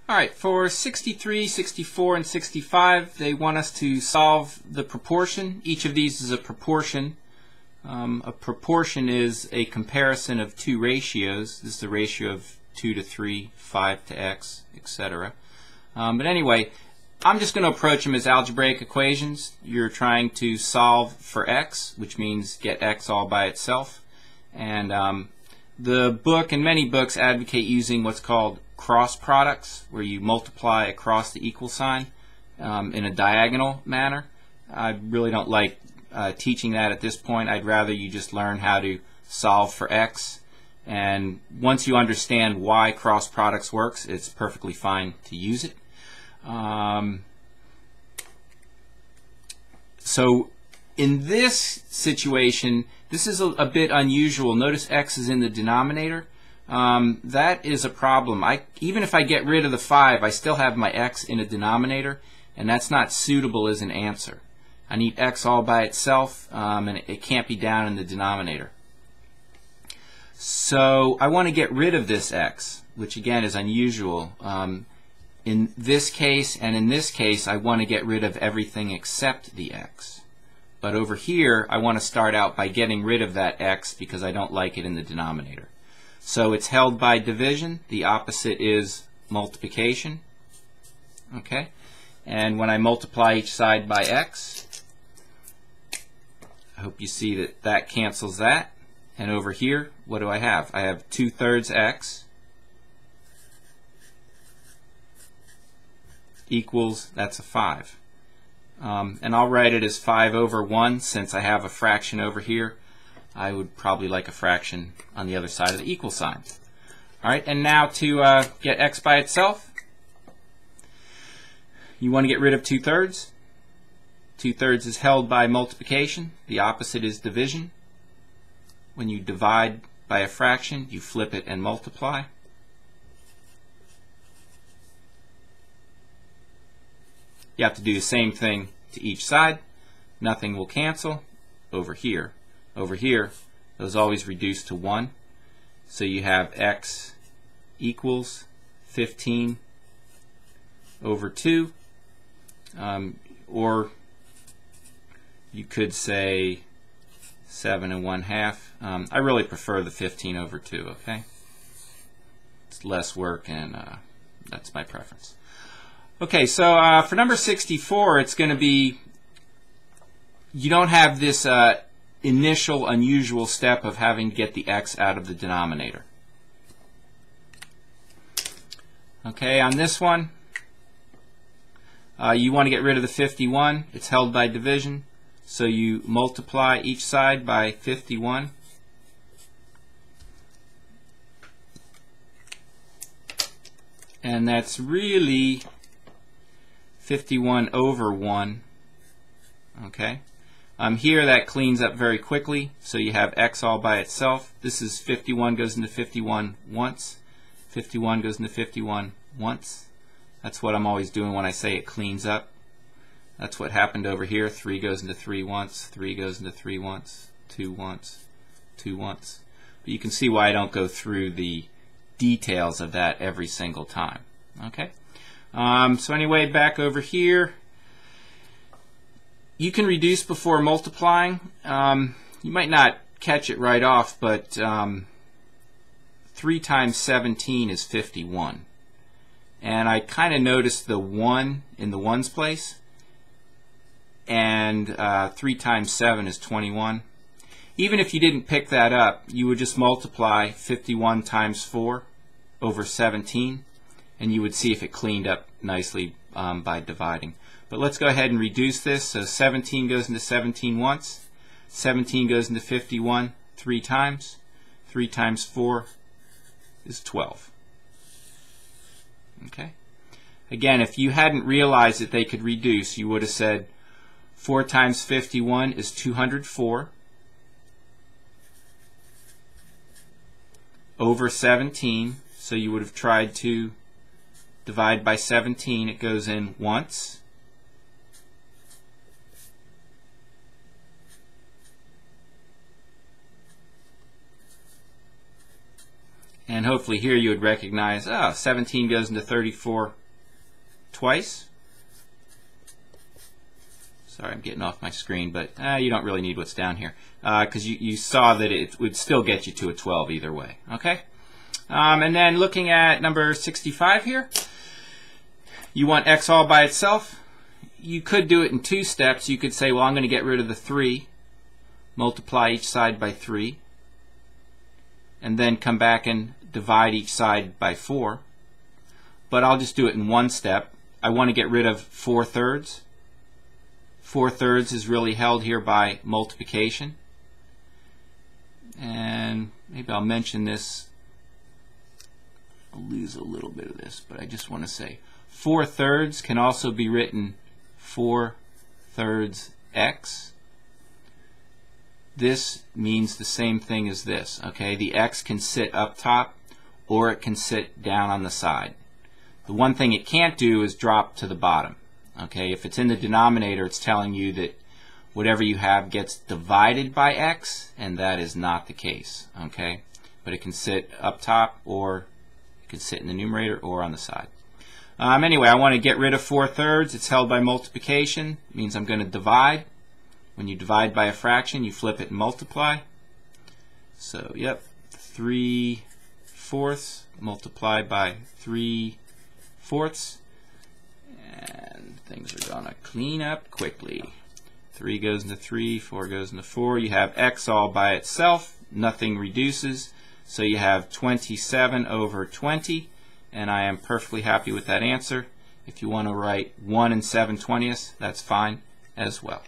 Alright, for 63, 64, and 65, they want us to solve the proportion. Each of these is a proportion. A proportion is a comparison of two ratios. This is the ratio of 2 to 3, 5 to x, etc. But anyway, I'm just going to approach them as algebraic equations. You're trying to solve for x, which means get x all by itself. And the book and many books advocate using what's called cross products, where you multiply across the equal sign in a diagonal manner. I really don't like teaching that at this point. I'd rather you just learn how to solve for x, and once you understand why cross products works, it's perfectly fine to use it. So in this situation, this is a bit unusual. Notice x is in the denominator. That is a problem. Even if I get rid of the 5, I still have my x in a denominator, and that's not suitable as an answer. I need x all by itself, and it can't be down in the denominator. So I want to get rid of this x, which again is unusual. In this case and in this case, I want to get rid of everything except the x. But over here, I want to start out by getting rid of that x because I don't like it in the denominator. So it's held by division. The opposite is multiplication. Okay? And when I multiply each side by x, I hope you see that that cancels that. And over here, what do I have? I have 2/3 x equals, that's a 5. And I'll write it as 5/1 since I have a fraction over here. I would probably like a fraction on the other side of the equal sign. Alright, and now to get x by itself, you want to get rid of 2/3. 2/3 is held by multiplication. The opposite is division. When you divide by a fraction, you flip it and multiply. You have to do the same thing to each side. Nothing will cancel. Over here, those always reduce to 1. So you have x equals 15/2. Or you could say 7 1/2. I really prefer the 15/2, okay? It's less work, and that's my preference. Okay, so for number 64, it's going to be, you don't have this initial unusual step of having to get the x out of the denominator. Okay, on this one, you want to get rid of the 51. It's held by division, so you multiply each side by 51. And that's really 51/1. Okay. Here that cleans up very quickly, so you have x all by itself. This is 51 goes into 51 once. 51 goes into 51 once. That's what I'm always doing when I say it cleans up. That's what happened over here. 3 goes into 3 once. 3 goes into 3 once. 2 once. 2 once. But you can see why I don't go through the details of that every single time. Okay. So anyway, back over here, you can reduce before multiplying. You might not catch it right off, but 3 times 17 is 51. And I kind of noticed the 1 in the ones place. And 3 times 7 is 21. Even if you didn't pick that up, you would just multiply 51 times 4 over 17, and you would see if it cleaned up nicely by dividing. But let's go ahead and reduce this. So 17 goes into 17 once. 17 goes into 51 3 times. 3 times 4 is 12. Okay. Again, if you hadn't realized that they could reduce, you would have said 4 times 51 is 204 over 17. So you would have tried to divide by 17. It goes in once. And hopefully here you would recognize, 17 goes into 34 twice. Sorry, I'm getting off my screen, but you don't really need what's down here because you saw that it would still get you to a 12 either way. Okay? And then looking at number 65 here, you want x all by itself. You could do it in two steps. You could say, well, I'm going to get rid of the 3, multiply each side by 3, and then come back and divide each side by 4. But I'll just do it in one step. I want to get rid of 4/3. 4/3 is really held here by multiplication. And maybe I'll mention this. I'll lose a little bit of this, but I just want to say 4/3 can also be written 4/3 x. This means the same thing as this. Okay, the x can sit up top or it can sit down on the side. The one thing it can't do is drop to the bottom. Okay, if it's in the denominator, it's telling you that whatever you have gets divided by x, and that is not the case. Okay, but it can sit up top or it can sit in the numerator or on the side. Anyway, I want to get rid of 4/3. It's held by multiplication. It means I'm going to divide. When you divide by a fraction, you flip it and multiply. So, yep, 3/4 multiplied by 3/4. And things are going to clean up quickly. 3 goes into 3, 4 goes into 4. You have x all by itself. Nothing reduces. So you have 27 over 20. And I am perfectly happy with that answer. If you want to write 1 7/20, that's fine as well.